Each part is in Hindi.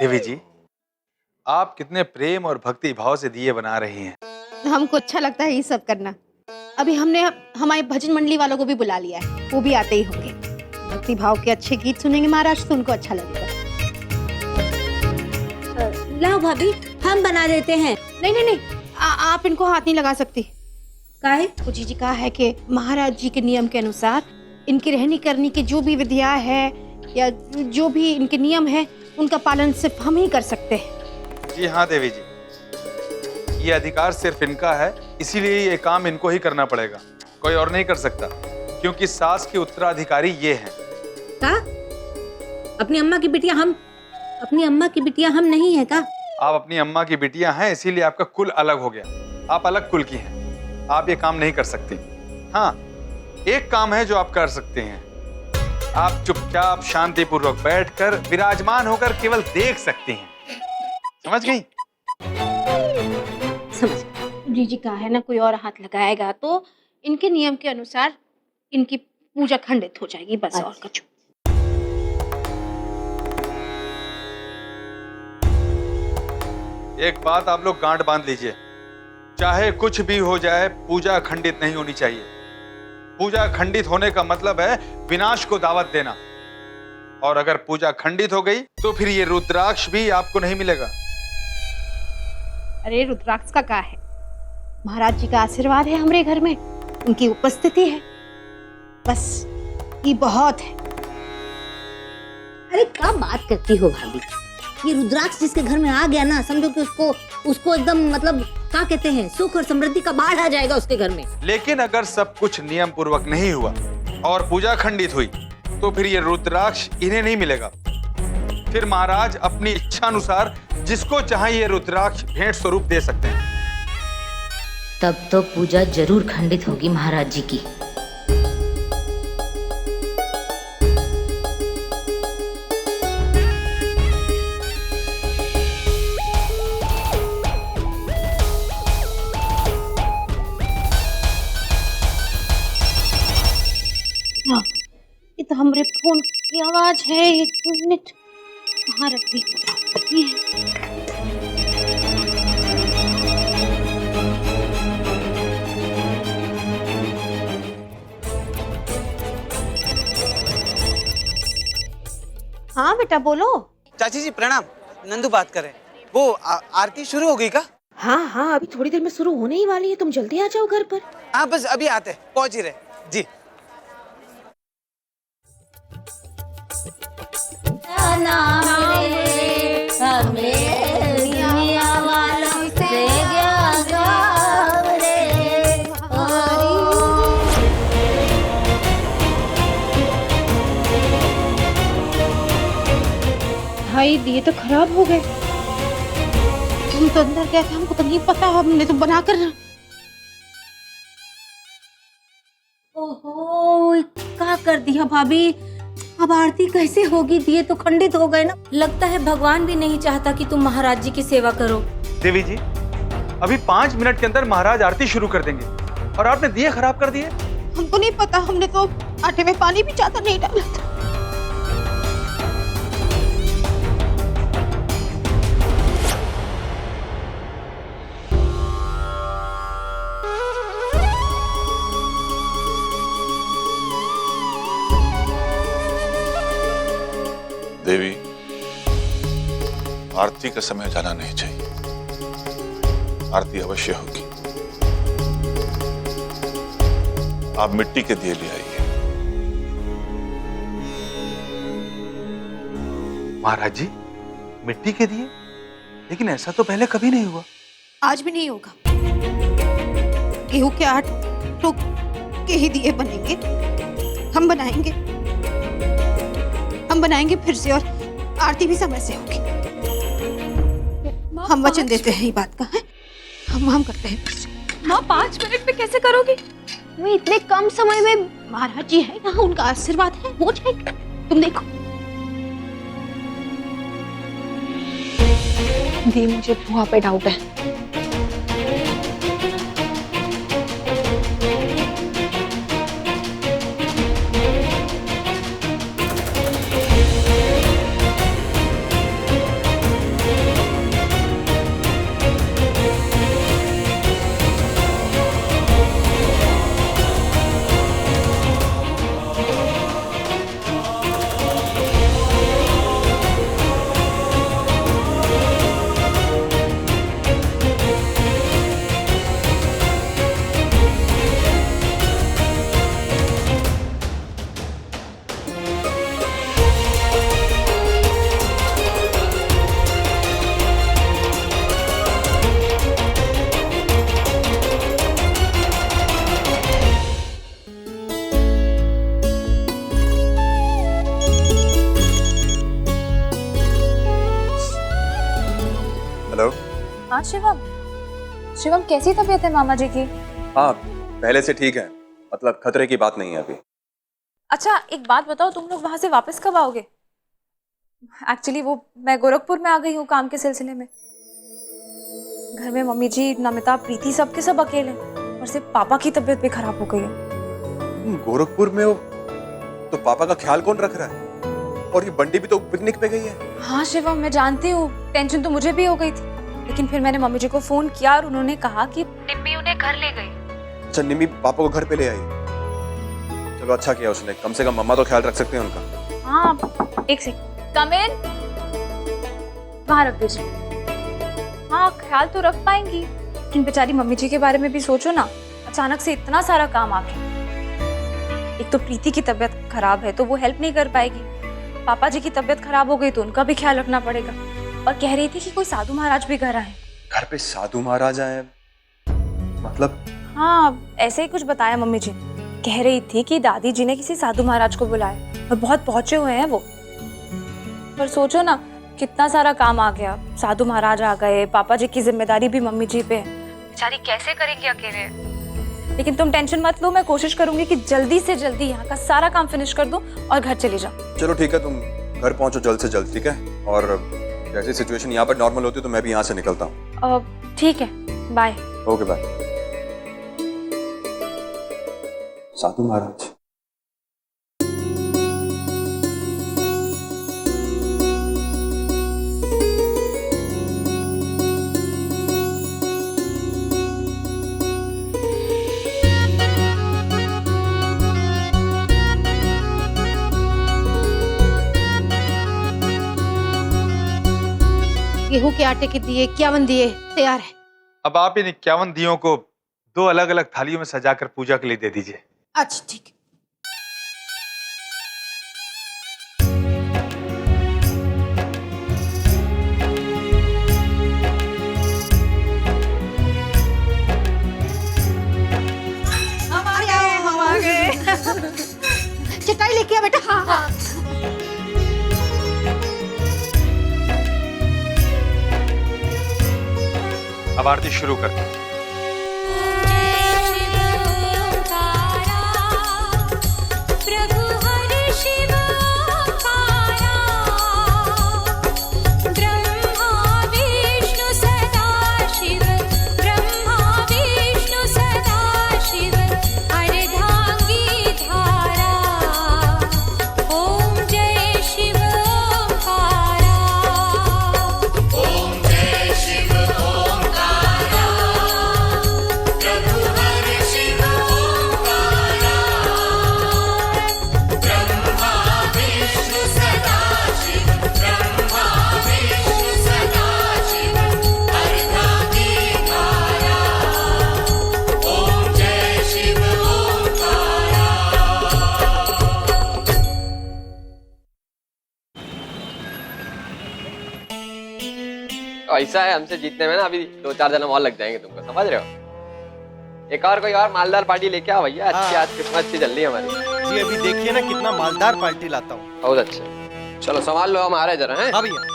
देवी जी, आप कितने प्रेम और भक्ति भाव से दिए बना रही हैं। हमको अच्छा लगता है ये सब करना। अभी हमने हमारे भजन मंडली वालों को भी बुला लिया है, वो भी आते ही होंगे। भक्ति भाव के अच्छे गीत सुनेंगे महाराज तो उनको अच्छा लगेगा। लाओ भाभी, हम बना देते हैं। नहीं नहीं नहीं, आप इनको हाथ नहीं लगा सकती। काहे? पूजी जी कहा है कि महाराज जी के नियम के अनुसार इनकी रहनी करनी की जो भी विधिया है या जो भी इनके नियम है उनका पालन सिर्फ हम ही कर सकते हैं। जी हाँ देवी जी, ये अधिकार सिर्फ इनका है, इसीलिए ये काम इनको ही करना पड़ेगा, कोई और नहीं कर सकता, क्योंकि सास के उत्तराधिकारी ये हैं। का? अपनी अम्मा की बिटिया हम? अपनी अम्मा की बिटिया हम नहीं है का? आप अपनी अम्मा की बिटिया हैं, इसीलिए आपका कुल अलग हो गया। आप अलग कुल की हैं, आप ये काम नहीं कर सकती। हाँ, एक काम है जो आप कर सकते हैं, आप चुपचाप शांतिपूर्वक बैठकर विराजमान होकर केवल देख सकती हैं। समझ गई? समझ। जी जी कहा है ना, कोई और हाथ लगाएगा तो इनके नियम के अनुसार इनकी पूजा खंडित हो जाएगी, बस। और कुछ एक बात आप लोग गांठ बांध लीजिए, चाहे कुछ भी हो जाए पूजा खंडित नहीं होनी चाहिए। पूजा खंडित होने का मतलब है विनाश को दावत देना, और अगर पूजा खंडित हो गई तो फिर ये रुद्राक्ष भी आपको नहीं मिलेगा। अरे रुद्राक्ष का क्या है, महाराज जी का आशीर्वाद है हमारे घर में, उनकी उपस्थिति है, बस ये बहुत है। अरे क्या बात करती हो भाभी, ये रुद्राक्ष जिसके घर में आ गया ना, समझो कि उसको एकदम मतलब क्या कहते हैं, सुख और समृद्धि का बाढ़ आ जाएगा उसके घर में। लेकिन अगर सब कुछ नियम पूर्वक नहीं हुआ और पूजा खंडित हुई तो फिर ये रुद्राक्ष इन्हें नहीं मिलेगा। फिर महाराज अपनी इच्छा अनुसार जिसको चाहे ये रुद्राक्ष भेंट स्वरूप दे सकते हैं। तब तो पूजा जरूर खंडित होगी महाराज जी की। ये तो हमारे फोन की आवाज है। एक मिनट, कहाँ रख दी? ये है। हाँ बेटा बोलो। चाची जी प्रणाम, नंदू बात कर रहे हैं। वो आरती शुरू हो गई का? हाँ हाँ, अभी थोड़ी देर में शुरू होने ही वाली है, तुम जल्दी आ जाओ घर पर। हाँ बस अभी आते हैं, पहुंच ही रहे जी। भाई दिए तो खराब हो गए। तुम तो अंदर गए थे, हमको तो नहीं पता, हमने तो बनाकर। ओहो, क्या कर दिया भाभी, अब आरती कैसे होगी? दिए तो खंडित हो गए ना। लगता है भगवान भी नहीं चाहता कि तुम महाराज जी की सेवा करो। देवी जी, अभी 5 मिनट के अंदर महाराज आरती शुरू कर देंगे और आपने दिए खराब कर दिए। हमको नहीं पता, हमने तो आटे में पानी भी ज्यादा नहीं डाला था। देवी, आरती का समय जाना नहीं चाहिए, आरती अवश्य होगी। आप मिट्टी के दिए ले आइए। महाराज जी, मिट्टी के दिए? लेकिन ऐसा तो पहले कभी नहीं हुआ। आज भी नहीं होगा। गेहूं के आटे के ही दिए बनेंगे, हम बनाएंगे फिर से, और आरती भी समय से होगी। हम वचन देते हैं, ये बात का है, हम करते हैं फिर से। माँ 5 मिनट में कैसे करोगी? वो इतने कम समय में महाराज जी है यहाँ, उनका आशीर्वाद है, हो जाएगा। तुम देखो। दी, मुझे बुआ पे डाउट है। शिवम, शिवम कैसी तबीयत है मामा जी की? हाँ, पहले से ठीक है, मतलब खतरे की बात नहीं है अभी। अच्छा एक बात बताओ, तुम लोग वहां से वापस कब आओगे? एक्चुअली वो मैं गोरखपुर में आ गई हूँ काम के सिलसिले में। घर में मम्मी जी, नमिता, प्रीति सबके सब अकेले हैं और सिर्फ पापा की तबीयत भी खराब हो गई है। गोरखपुर में हो तो पापा का ख्याल कौन रख रहा है? और ये बंटी भी तो पिकनिक पे गई है। हाँ शिवम, मैं जानती हूँ, टेंशन तो मुझे भी हो गई थी, लेकिन फिर मैंने मम्मी जी को फोन किया और उन्होंने कहा कि निम्मी उन्हें घर ले गई। अच्छा, निम्मी पापा को घर पे ले आई। चलो अच्छा किया उसने, कम से कम मम्मा तो ख्याल रख सकते हैं उनका। हाँ एक सेकंड, कम इन, वहाँ रख दीजिए। हाँ ख्याल तो रख पाएंगी, लेकिन बेचारी मम्मी जी के बारे में भी सोचो ना, अचानक से इतना सारा काम आ गया। एक तो प्रीति की तबीयत खराब है तो वो हेल्प नहीं कर पाएगी, पापा जी की तबीयत खराब हो गई तो उनका भी ख्याल रखना पड़ेगा, और कह रही थी कि कोई साधु महाराज भी घर आए। घर पे साधु महाराज आए मतलब? हाँ ऐसे ही कुछ बताया मम्मी जी, कह रही थी कि दादी जी ने किसी साधु महाराज को बुलाया और बहुत पहुंचे हुए हैं वो। पर सोचो ना कितना सारा काम आ गया, साधु महाराज आ गए, पापा जी की जिम्मेदारी भी मम्मी जी पे है, बेचारी कैसे करेंगी अकेले। लेकिन तुम टेंशन मत लो, मैं कोशिश करूंगी कि जल्दी से जल्दी यहाँ का सारा काम फिनिश कर दूं और घर चली जाऊं। चलो ठीक है, तुम घर पहुंचो जल्द से जल्द, ठीक है? और जैसे सिचुएशन यहाँ पर नॉर्मल होती है तो मैं भी यहाँ से निकलता हूँ। ठीक है, बाय। Okay bye. साधु महाराज। गेहूं के आटे के दिए 51 दिए तैयार है। अब आप इन 51 दियों को 2 अलग अलग थालियों में सजाकर पूजा के लिए दे दीजिए। अच्छा ठीक है। हम आ गए। चटाई लेके आ बेटा। हाँ। अब आरती शुरू करते हैं। ऐसा है, हमसे जीतने में ना अभी 2-4 जन्म और लग जाएंगे तुमको, समझ रहे हो? एक और कोई और मालदार पार्टी लेके आओ भैया, अच्छी आज किस्मत अच्छी चल रही है हमारी। जी अभी देखिए ना कितना मालदार पार्टी लाता हूँ। बहुत अच्छा, चलो संभाल लो, हम आ रहे जरा हैं। हाँ भैया।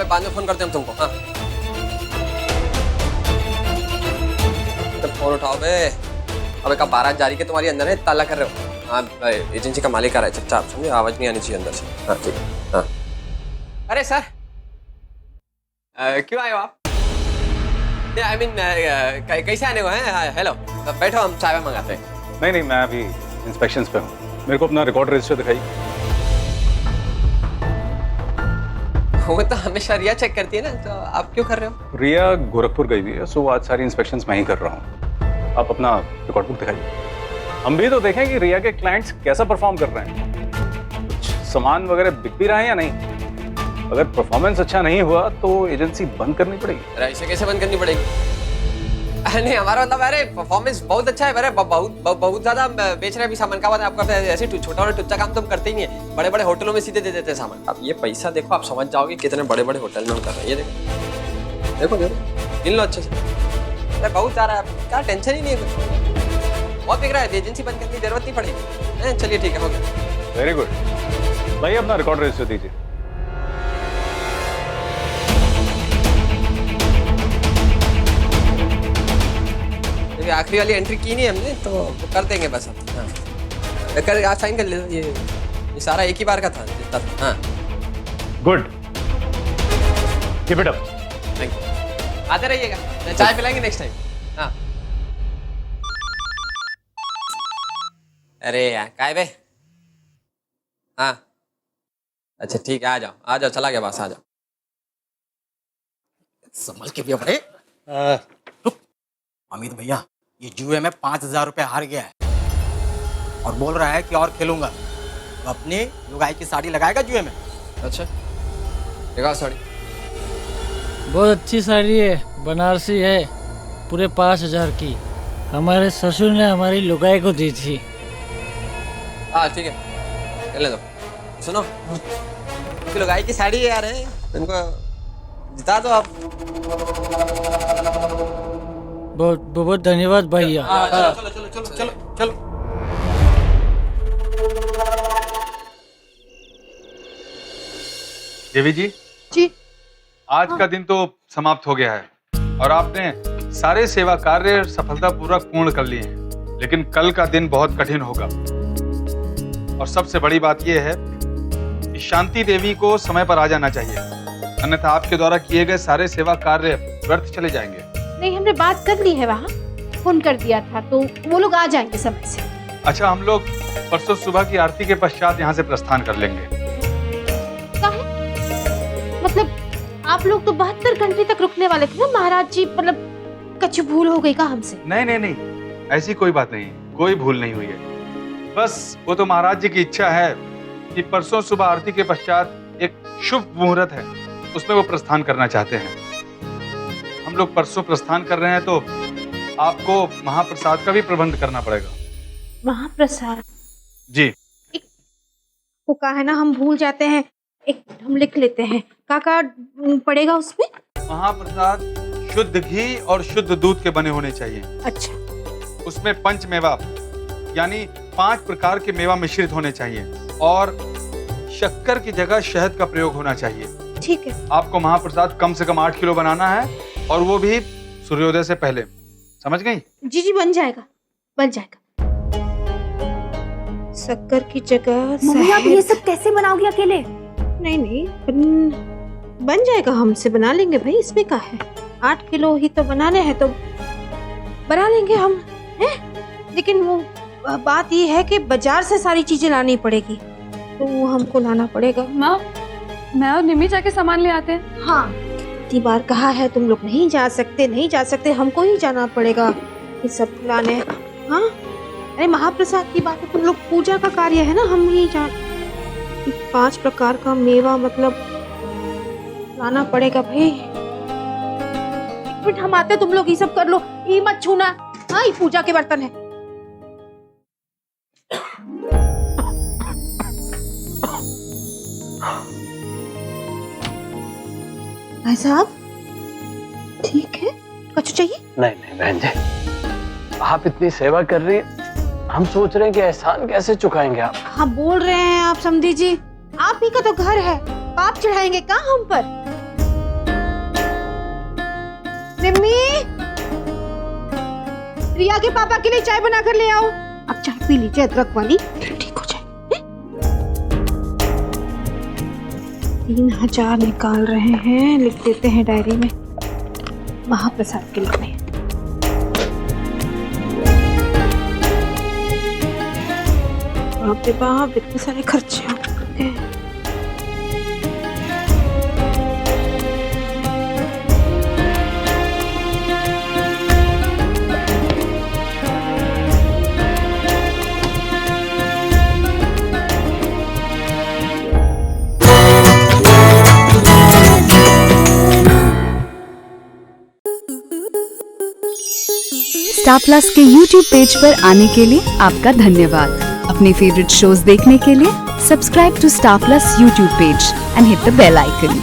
बाद में फोन करते हैं हम तुमको। हाँ तो फोन उठाओ बे। अबे कब बारात जा रही है तुम्हारी, अंदर है ताला कर रहे हो? हाँ एजेंसी का मालिक आ रहा है, चुपचाप समझे, आवाज नहीं आनी चाहिए अंदर से। हाँ ठीक है। हाँ अरे सर क्यों आए हो आप? आई मीन कैसे आने को हैं? हेलो बैठो, हम चाय मंगाते हैं। नहीं, मैं अभी इंस्पेक्शंस पे हूँ, मेरे को अपना रिकॉर्ड रजिस्टर दिखाइए। वो तो हमेशा रिया चेक करती है ना, तो आप क्यों कर रहे हो? रिया गोरखपुर गई हुई है, सो आज सारी इंस्पेक्शंस मैं ही कर रहा हूँ। आप अपना रिकॉर्ड बुक दिखाइए, हम भी तो देखें कि रिया के क्लाइंट्स कैसा परफॉर्म कर रहे हैं, कुछ सामान वगैरह बिक भी रहा है या नहीं। अगर परफॉर्मेंस अच्छा नहीं हुआ तो एजेंसी बंद करनी पड़ेगी। ऐसे कैसे बंद करनी पड़ेगी? नहीं हमारा मतलब अरे परफॉर्मेंस बहुत अच्छा है, अरे बहुत ज्यादा बेच रहे हैं अभी सामान का। बात आपका ऐसे छोटा और टुच्चा काम तो हम करते ही नहीं है, बड़े बड़े होटलों में सीधे दे देते हैं सामान। अब ये पैसा देखो, आप समझ जाओगे कितने बड़े बड़े होटल में कर रहे हैं। ये देखो देखो देखो गिन लो अच्छे से। अरे बहुत आ रहा है, क्या टेंशन ही नहीं है कुछ। बहुत बिक रहा है, एजेंसी बंद करने की जरूरत नहीं पड़ेगी। चलिए ठीक है, हो गया। Very good. भाई अपना रिकॉर्ड रजिस्टर दीजिए। अभी आखिरी वाली एंट्री की नहीं हमने, तो वो कर देंगे बस अब। हाँ कर, आप साइन कर ले। ये सारा एक ही बार का था जितना था। हाँ good, keep it up. Thank you, आते रहिएगा, चाय पिलाएंगे नेक्स्ट टाइम। हाँ अरे यार काय बे। हाँ अच्छा ठीक है, आ जाओ, चला गया बस, आ जाओ। संभल के भी भाई। अमित भैया, ये जुए में 5,000 रुपए हार गया है और बोल रहा है कि और खेलूंगा। तो अपनी लुगाई की साड़ी लगाएगा जुए में। अच्छा दिखाओ साड़ी। बहुत अच्छी साड़ी है, बनारसी है, पूरे 5,000 की। हमारे ससुर ने हमारी लुगाई को दी थी। हाँ ठीक है, खेलने दो। सुनो, लुगाई की साड़ी है यार, इनको जिता दो आप। बहुत बहुत धन्यवाद भैया। चलो चलो चलो चलो चलो। देवी जी, जी आज का दिन तो समाप्त हो गया है और आपने सारे सेवा कार्य सफलतापूर्वक पूर्ण कर लिए हैं, लेकिन कल का दिन बहुत कठिन होगा। और सबसे बड़ी बात यह है कि शांति देवी को समय पर आ जाना चाहिए, अन्यथा आपके द्वारा किए गए सारे सेवा कार्य व्यर्थ चले जाएंगे। नहीं, हमने बात कर ली है, वहाँ फोन कर दिया था, तो वो लोग आ जाएंगे समय से। अच्छा, हम लोग परसों सुबह की आरती के पश्चात यहाँ से प्रस्थान कर लेंगे। मतलब आप लोग तो 72 घंटे तक रुकने वाले थे ना महाराज जी, मतलब कुछ भूल हो गई का हमसे? नहीं नहीं नहीं, ऐसी कोई बात नहीं, कोई भूल नहीं हुई है। बस वो तो महाराज जी की इच्छा है कि परसों सुबह आरती के पश्चात एक शुभ मुहूर्त है, उसमें वो प्रस्थान करना चाहते हैं। हम लोग परसों प्रस्थान कर रहे हैं, तो आपको महाप्रसाद का भी प्रबंध करना पड़ेगा। महाप्रसाद? जी। वो कहा है ना, हम भूल जाते हैं, एक हम लिख लेते हैं। का पड़ेगा उसमें? महाप्रसाद शुद्ध घी और शुद्ध दूध के बने होने चाहिए। अच्छा। उसमें पंचमेवा यानी 5 प्रकार के मेवा मिश्रित होने चाहिए और शक्कर की जगह शहद का प्रयोग होना चाहिए। ठीक है। आपको महाप्रसाद कम से कम 8 किलो बनाना है और वो भी सूर्योदय से पहले। समझ गई? जी जी, बन जाएगा, बन जाएगा। शक्कर की जगह मम्मी आप ये सब कैसे बनाओगे अकेले? नहीं नहीं, बन जाएगा, हमसे बना लेंगे भाई, इसमें क्या है। 8 किलो ही तो बनाने हैं, तो बना लेंगे हम, हैं? लेकिन वो बात ये है कि बाजार से सारी चीजें लानी पड़ेगी, तो वो हमको लाना पड़ेगा। माँ, मैं और निमी जाके सामान ले आते हैं। हाँ, कितनी बार कहा है, तुम लोग नहीं जा सकते, नहीं जा सकते, हमको ही जाना पड़ेगा ये सब लाने। हाँ अरे महाप्रसाद की बात है, तुम लोग पूजा का कार्य है ना, हम ही 5 प्रकार का मेवा मतलब लाना पड़ेगा भाई। एक मिनट, हम आते, तुम लोग ये सब कर लो, ये मत छूना। हाँ, ये पूजा के बर्तन है। भाई साहब ठीक है? कछु चाहिए? नहीं नहीं बहन जी, आप इतनी सेवा कर रही हैं, हम सोच रहे हैं कि एहसान कैसे चुकाएंगे आप। हाँ बोल रहे हैं आप, समझी जी, आप ही का तो घर है, पाप चढ़ाएंगे क्या हम पर? निम्मी, रिया के पापा के लिए चाय बना कर ले आओ। अब चाय पी लीजिए अदरक वाली, ठीक हो जाए। 3,000 निकाल रहे हैं, लिख देते हैं डायरी में, महाप्रसाद के लिए। बाप रे बाप, इतने सारे खर्चे हो गए। स्टार प्लस के YouTube पेज पर आने के लिए आपका धन्यवाद। अपने फेवरेट शोज देखने के लिए subscribe to Star Plus YouTube page and hit the bell icon.